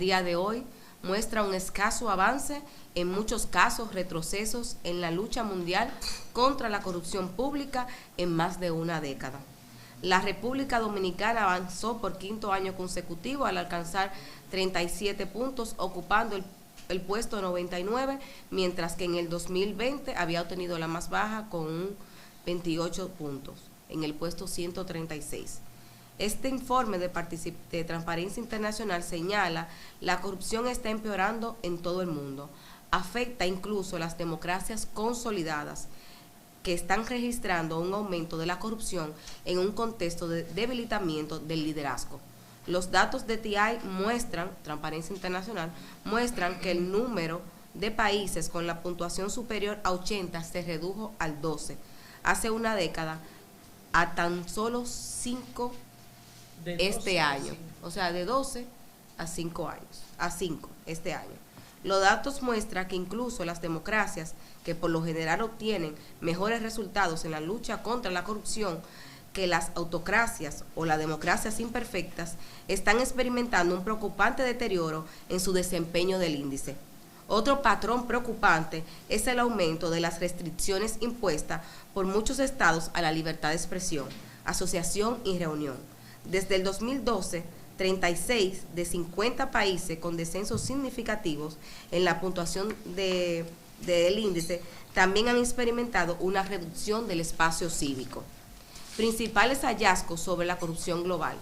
día de hoy muestra un escaso avance, en muchos casos retrocesos en la lucha mundial contra la corrupción pública en más de una década. La República Dominicana avanzó por quinto año consecutivo al alcanzar 37 puntos, ocupando el puesto 99, mientras que en el 2020 había obtenido la más baja con 28 puntos, en el puesto 136. Este informe de Transparencia Internacional señala la corrupción está empeorando en todo el mundo. Afecta incluso las democracias consolidadas, que están registrando un aumento de la corrupción en un contexto de debilitamiento del liderazgo. Los datos de TI muestran, Transparencia Internacional, muestran que el número de países con la puntuación superior a 80 se redujo al 12. Hace una década, a tan solo 5 este año. O sea, de 12 a 5 años. A 5 este año. Los datos muestran que incluso las democracias, que por lo general obtienen mejores resultados en la lucha contra la corrupción que las autocracias o las democracias imperfectas, están experimentando un preocupante deterioro en su desempeño del índice. Otro patrón preocupante es el aumento de las restricciones impuestas por muchos estados a la libertad de expresión, asociación y reunión. Desde el 2012, 36 de 50 países con descensos significativos en la puntuación del índice también han experimentado una reducción del espacio cívico. Principales hallazgos sobre la corrupción global.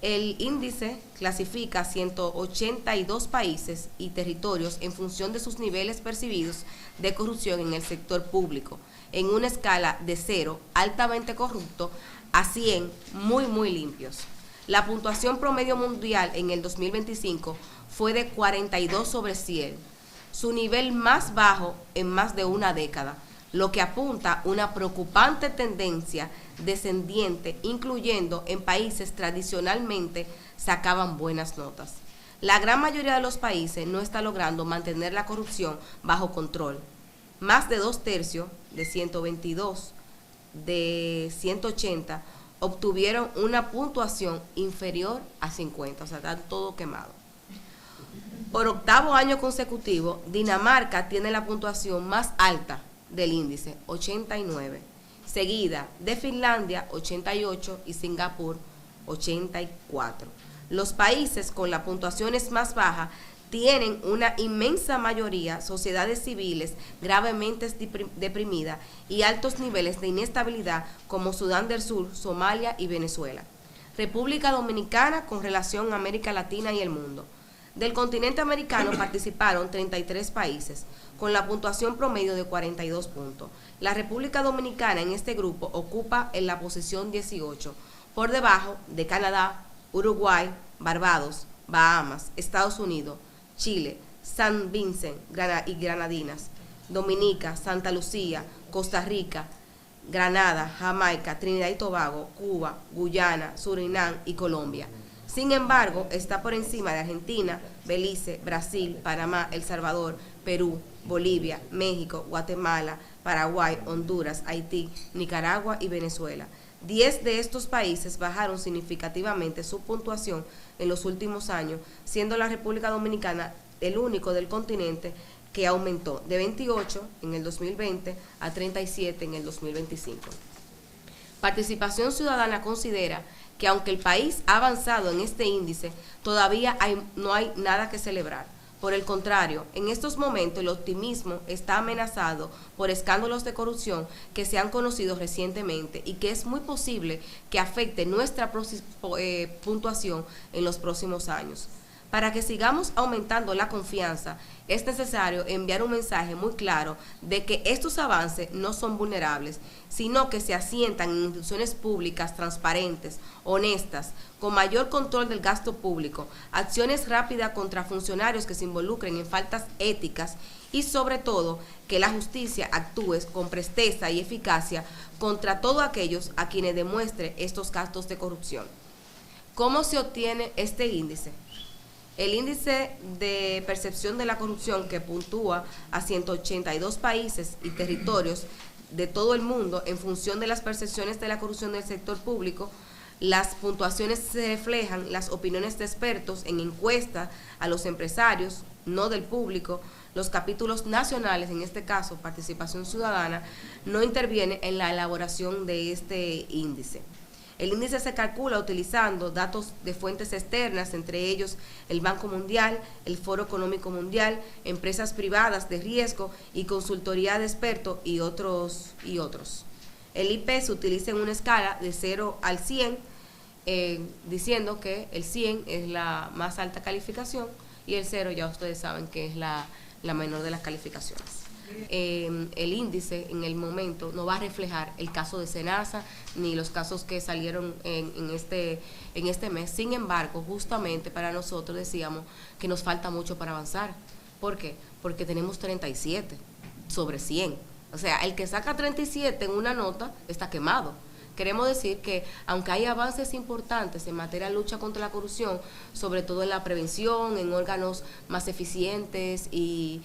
El índice clasifica 182 países y territorios en función de sus niveles percibidos de corrupción en el sector público, en una escala de 0, altamente corrupto, a 100, muy limpios. La puntuación promedio mundial en el 2025 fue de 42 sobre 100, su nivel más bajo en más de una década, lo que apunta una preocupante tendencia descendiente, incluyendo en países tradicionalmente sacaban buenas notas. La gran mayoría de los países no está logrando mantener la corrupción bajo control. Más de 2/3 de 122 de 180 obtuvieron una puntuación inferior a 50, o sea, están todo quemado. Por octavo año consecutivo, Dinamarca tiene la puntuación más alta del índice, 89, seguida de Finlandia, 88, y Singapur, 84. Los países con las puntuaciones más bajas tienen una inmensa mayoría sociedades civiles gravemente deprimidas y altos niveles de inestabilidad como Sudán del Sur, Somalia y Venezuela. República Dominicana con relación a América Latina y el mundo. Del continente americano participaron 33 países, con la puntuación promedio de 42 puntos. La República Dominicana en este grupo ocupa en la posición 18, por debajo de Canadá, Uruguay, Barbados, Bahamas, Estados Unidos, Chile, San Vincent y Granadinas, Dominica, Santa Lucía, Costa Rica, Granada, Jamaica, Trinidad y Tobago, Cuba, Guyana, Surinam y Colombia. Sin embargo, está por encima de Argentina, Belice, Brasil, Panamá, El Salvador, Perú, Bolivia, México, Guatemala, Paraguay, Honduras, Haití, Nicaragua y Venezuela. 10 de estos países bajaron significativamente su puntuación en los últimos años, siendo la República Dominicana el único del continente que aumentó de 28 en el 2020 a 37 en el 2025. Participación Ciudadana considera que aunque el país ha avanzado en este índice, todavía no hay nada que celebrar. Por el contrario, en estos momentos el optimismo está amenazado por escándalos de corrupción que se han conocido recientemente y que es muy posible que afecte nuestra puntuación en los próximos años. Para que sigamos aumentando la confianza, es necesario enviar un mensaje muy claro de que estos avances no son vulnerables, sino que se asientan en instituciones públicas transparentes, honestas, con mayor control del gasto público, acciones rápidas contra funcionarios que se involucren en faltas éticas y sobre todo que la justicia actúe con presteza y eficacia contra todos aquellos a quienes demuestre estos casos de corrupción. ¿Cómo se obtiene este índice? El índice de percepción de la corrupción, que puntúa a 182 países y territorios de todo el mundo en función de las percepciones de la corrupción del sector público, Las puntuaciones se reflejan las opiniones de expertos en encuestas a los empresarios, no del público. Los capítulos nacionales, en este caso participación ciudadana, no interviene en la elaboración de este índice. El índice se calcula utilizando datos de fuentes externas, entre ellos el Banco Mundial, el Foro Económico Mundial, empresas privadas de riesgo y consultoría de expertos y otros. El IP se utiliza en una escala de 0 al 100, diciendo que el 100 es la más alta calificación y el 0 ya ustedes saben que es la menor de las calificaciones. El índice en el momento no va a reflejar el caso de Senasa ni los casos que salieron en este mes. Sin embargo, justamente para nosotros decíamos que nos falta mucho para avanzar. ¿Por qué? Porque tenemos 37 sobre 100. O sea, el que saca 37 en una nota está quemado. Queremos decir que aunque hay avances importantes en materia de lucha contra la corrupción, sobre todo en la prevención, en órganos más eficientes y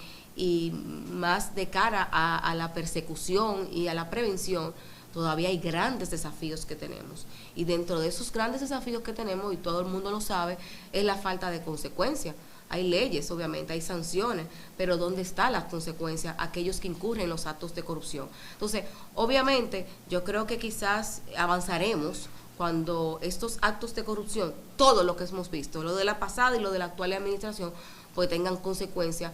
más de cara a la persecución y a la prevención, todavía hay grandes desafíos que tenemos. Y dentro de esos grandes desafíos que tenemos, y todo el mundo lo sabe, es la falta de consecuencia. Hay leyes, obviamente, hay sanciones, pero ¿dónde están las consecuencias? Aquellos que incurren en los actos de corrupción. Entonces, obviamente, yo creo que quizás avanzaremos cuando estos actos de corrupción, todo lo que hemos visto, lo de la pasada y lo de la actual administración, pues tengan consecuencias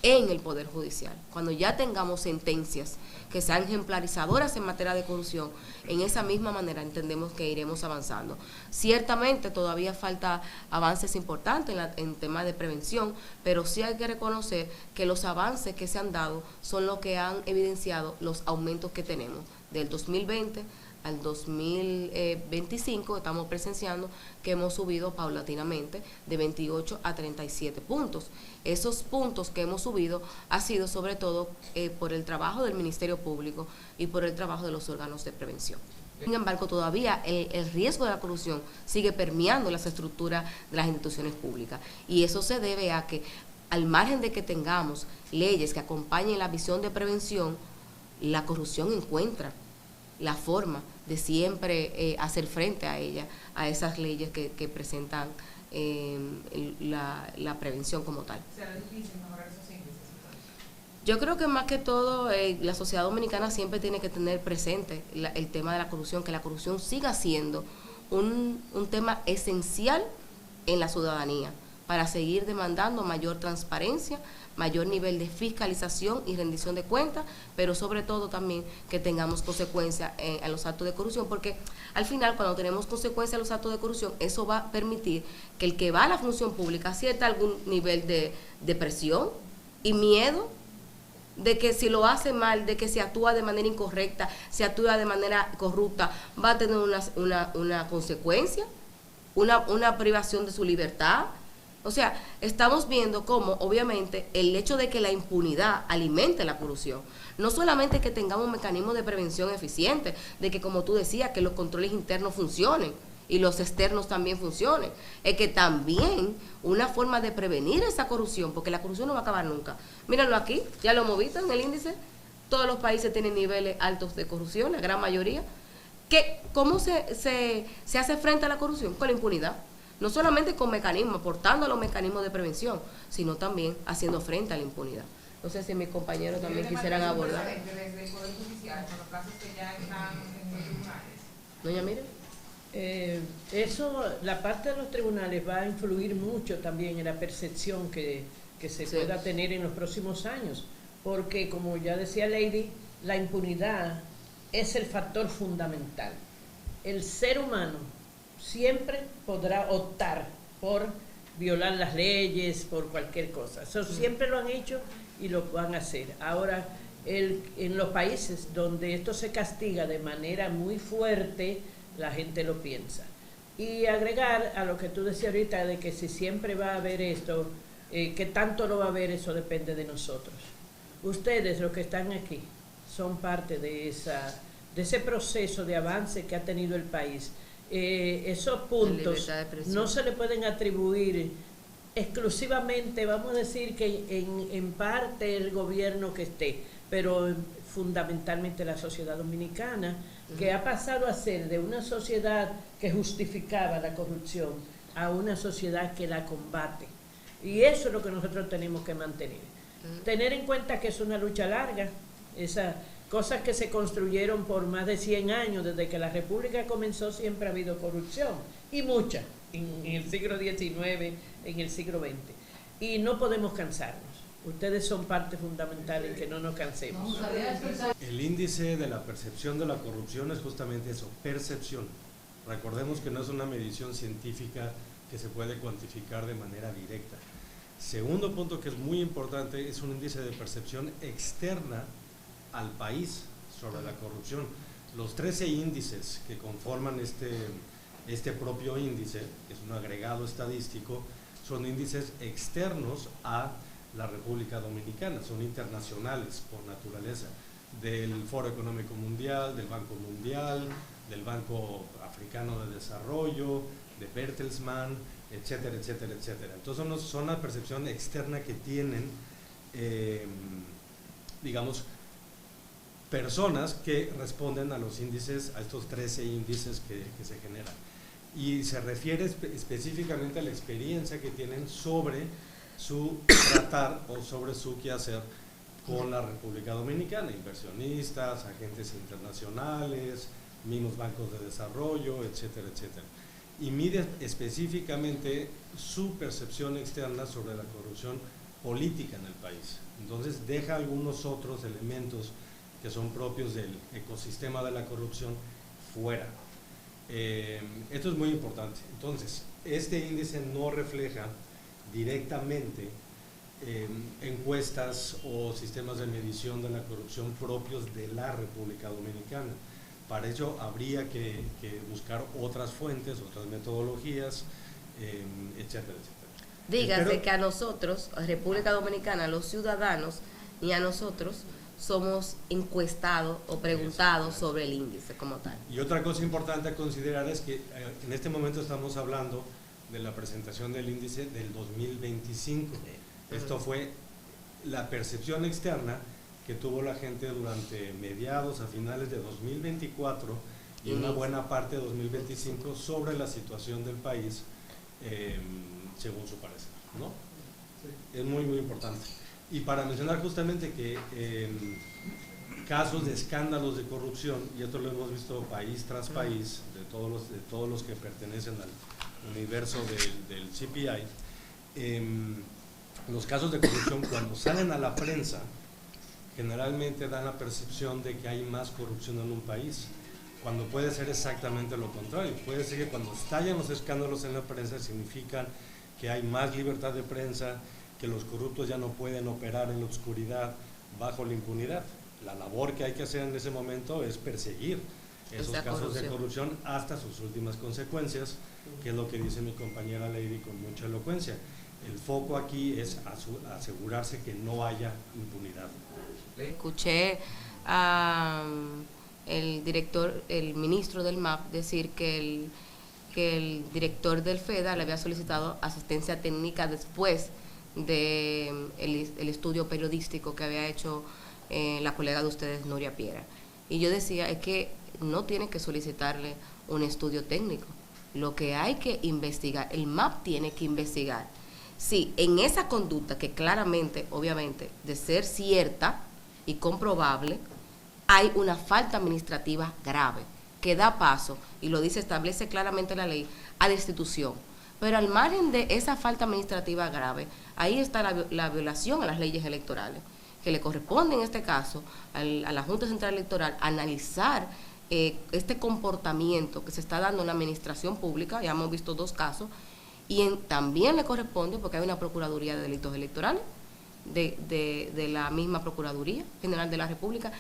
en el Poder Judicial. Cuando ya tengamos sentencias que sean ejemplarizadoras en materia de corrupción, en esa misma manera entendemos que iremos avanzando. Ciertamente todavía falta avances importantes en temas de prevención, pero sí hay que reconocer que los avances que se han dado son los que han evidenciado los aumentos que tenemos del 2020 al 2025. Estamos presenciando que hemos subido paulatinamente de 28 a 37 puntos. Esos puntos que hemos subido ha sido sobre todo por el trabajo del Ministerio Público y por el trabajo de los órganos de prevención. Sin embargo, todavía el riesgo de la corrupción sigue permeando las estructuras de las instituciones públicas, y eso se debe a que, al margen de que tengamos leyes que acompañen la visión de prevención, la corrupción encuentra la forma de siempre hacer frente a ella, a esas leyes que presentan la prevención como tal. ¿Será difícil mejorar esos índices? Yo creo que más que todo la sociedad dominicana siempre tiene que tener presente el tema de la corrupción, que la corrupción siga siendo un tema esencial en la ciudadanía, para seguir demandando mayor transparencia, mayor nivel de fiscalización y rendición de cuentas, pero sobre todo también que tengamos consecuencias a los actos de corrupción, porque al final, cuando tenemos consecuencias a los actos de corrupción, eso va a permitir que el que va a la función pública sienta algún nivel de presión y miedo de que si lo hace mal, de que se actúa de manera incorrecta, se actúa de manera corrupta, va a tener una consecuencia, una privación de su libertad. O sea, estamos viendo cómo, obviamente, el hecho de que la impunidad alimente la corrupción, no solamente que tengamos mecanismos de prevención eficientes, de que, como tú decías, que los controles internos funcionen y los externos también funcionen, es que también una forma de prevenir esa corrupción, porque la corrupción no va a acabar nunca. Mírenlo aquí, ya lo hemos visto en el índice, todos los países tienen niveles altos de corrupción, la gran mayoría. ¿Cómo se hace frente a la corrupción? Con la impunidad. No solamente con mecanismos, aportando a los mecanismos de prevención, sino también haciendo frente a la impunidad. No sé si mis compañeros también quisieran abordar. Desde el Poder Judicial, con los casos que ya están en los tribunales. Doña Miriam. Eso, la parte de los tribunales va a influir mucho también en la percepción que se pueda tener en los próximos años, porque como ya decía Lady, la impunidad es el factor fundamental. El ser humano siempre podrá optar por violar las leyes, por cualquier cosa. Eso siempre lo han hecho y lo van a hacer. Ahora, en los países donde esto se castiga de manera muy fuerte, la gente lo piensa. Y agregar a lo que tú decías ahorita, de que si siempre va a haber esto, que tanto lo va a haber, eso depende de nosotros. Ustedes, los que están aquí, son parte de ese proceso de avance que ha tenido el país. Esos puntos no se le pueden atribuir exclusivamente, vamos a decir que en parte el gobierno que esté, pero fundamentalmente la sociedad dominicana, que ha pasado a ser de una sociedad que justificaba la corrupción a una sociedad que la combate. Y eso es lo que nosotros tenemos que mantener. Tener en cuenta que es una lucha larga, esas cosas que se construyeron por más de 100 años, desde que la República comenzó siempre ha habido corrupción, y mucha, en el siglo XIX, en el siglo XX. Y no podemos cansarnos. Ustedes son parte fundamental en que no nos cansemos. El índice de la percepción de la corrupción es justamente eso, percepción. Recordemos que no es una medición científica que se puede cuantificar de manera directa. Segundo punto que es muy importante, es un índice de percepción externa al país sobre la corrupción. Los 13 índices que conforman este propio índice, que es un agregado estadístico, son índices externos a la República Dominicana, son internacionales por naturaleza, del Foro Económico Mundial, del Banco Mundial, del Banco Africano de Desarrollo, de Bertelsmann, etcétera, etcétera, etcétera. Entonces son la percepción externa que tienen, digamos, personas que responden a los índices, a estos 13 índices que se generan. Y se refiere específicamente a la experiencia que tienen sobre su tratar o sobre su quehacer con la República Dominicana, inversionistas, agentes internacionales, mismos bancos de desarrollo, etcétera, etcétera. Y mide específicamente su percepción externa sobre la corrupción política en el país. Entonces deja algunos otros elementos que son propios del ecosistema de la corrupción fuera. Esto es muy importante. Entonces, este índice no refleja directamente encuestas o sistemas de medición de la corrupción propios de la República Dominicana. Para ello habría que buscar otras fuentes, otras metodologías, etcétera, etcétera. Dígase que a nosotros, a República Dominicana, los ciudadanos, y a nosotros somos encuestados o preguntados sobre el índice como tal. Y otra cosa importante a considerar es que en este momento estamos hablando de la presentación del índice del 2025. Esto fue la percepción externa que tuvo la gente durante mediados a finales de 2024 y una buena parte de 2025 sobre la situación del país según su parecer, ¿no? Sí. Es muy, muy importante. Y para mencionar justamente que casos de escándalos de corrupción, y esto lo hemos visto país tras país, de todos los que pertenecen al universo del CPI, los casos de corrupción cuando salen a la prensa, generalmente dan la percepción de que hay más corrupción en un país, cuando puede ser exactamente lo contrario. Puede ser que cuando estallan los escándalos en la prensa significan que hay más libertad de prensa, que los corruptos ya no pueden operar en la oscuridad bajo la impunidad. La labor que hay que hacer en ese momento es perseguir esos casos de corrupción hasta sus últimas consecuencias, que es lo que dice mi compañera Lady con mucha elocuencia. El foco aquí es asegurarse que no haya impunidad. Escuché el ministro del MAP decir que el director del FEDA le había solicitado asistencia técnica después del estudio periodístico que había hecho la colega de ustedes, Nuria Piera. Y yo decía, es que no tiene que solicitarle un estudio técnico. Lo que hay que investigar, el MAP tiene que investigar si en esa conducta, que claramente, obviamente, de ser cierta y comprobable, hay una falta administrativa grave que da paso, y lo dice, establece claramente la ley, a destitución. Pero al margen de esa falta administrativa grave, ahí está la violación a las leyes electorales, que le corresponde en este caso a la Junta Central Electoral analizar este comportamiento que se está dando en la administración pública. Ya hemos visto 2 casos, y también le corresponde, porque hay una Procuraduría de Delitos Electorales de la misma Procuraduría General de la República,